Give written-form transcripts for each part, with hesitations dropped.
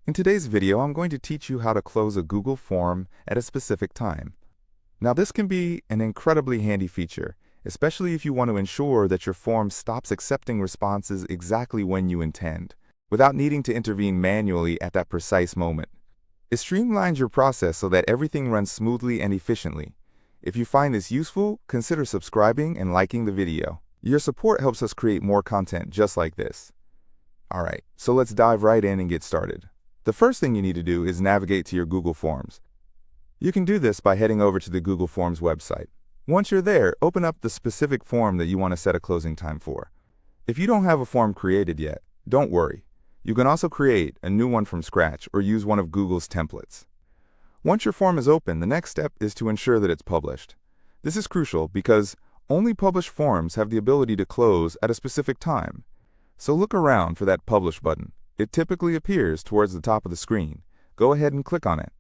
In today's video, I'm going to teach you how to close a Google form at a specific time. Now, this can be an incredibly handy feature, especially if you want to ensure that your form stops accepting responses exactly when you intend, without needing to intervene manually at that precise moment. It streamlines your process so that everything runs smoothly and efficiently. If you find this useful, consider subscribing and liking the video. Your support helps us create more content just like this. Alright, so let's dive right in and get started. The first thing you need to do is navigate to your Google Forms. You can do this by heading over to the Google Forms website. Once you're there, open up the specific form that you want to set a closing time for. If you don't have a form created yet, don't worry. You can also create a new one from scratch or use one of Google's templates. Once your form is open, the next step is to ensure that it's published. This is crucial because only published forms have the ability to close at a specific time. So look around for that Publish button. It typically appears towards the top of the screen. Go ahead and click on it.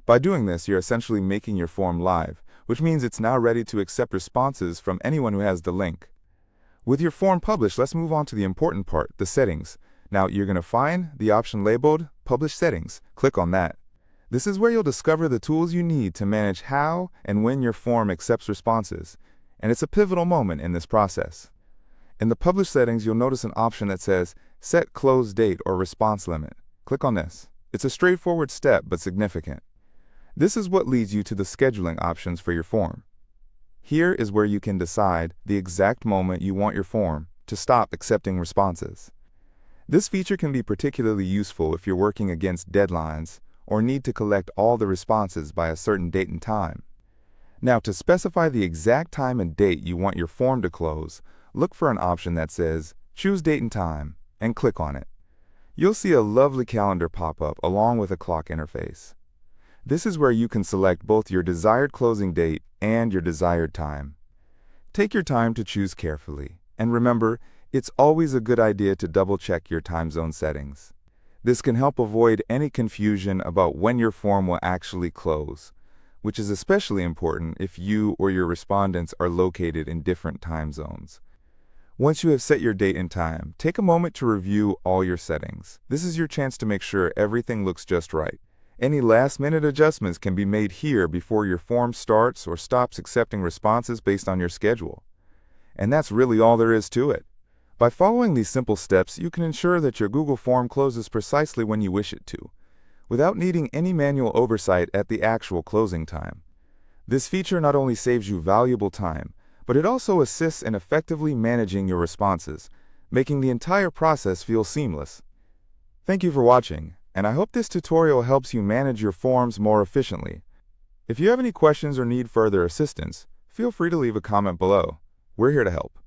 By doing this, you're essentially making your form live, which means it's now ready to accept responses from anyone who has the link. With your form published, let's move on to the important part, the settings. Now, you're going to find the option labeled Publish Settings. Click on that. This is where you'll discover the tools you need to manage how and when your form accepts responses, and it's a pivotal moment in this process. In the Publish settings, you'll notice an option that says Set Close Date or Response Limit. Click on this. It's a straightforward step, but significant. This is what leads you to the scheduling options for your form. Here is where you can decide the exact moment you want your form to stop accepting responses. This feature can be particularly useful if you're working against deadlines or need to collect all the responses by a certain date and time. Now, to specify the exact time and date you want your form to close, look for an option that says Choose Date and Time and click on it. You'll see a lovely calendar pop up along with a clock interface. This is where you can select both your desired closing date and your desired time. Take your time to choose carefully, and remember, it's always a good idea to double-check your time zone settings. This can help avoid any confusion about when your form will actually close, which is especially important if you or your respondents are located in different time zones. Once you have set your date and time, take a moment to review all your settings. This is your chance to make sure everything looks just right. Any last-minute adjustments can be made here before your form starts or stops accepting responses based on your schedule. And that's really all there is to it. By following these simple steps, you can ensure that your Google form closes precisely when you wish it to, without needing any manual oversight at the actual closing time. This feature not only saves you valuable time, but it also assists in effectively managing your responses, making the entire process feel seamless. Thank you for watching, and I hope this tutorial helps you manage your forms more efficiently. If you have any questions or need further assistance, feel free to leave a comment below. We're here to help.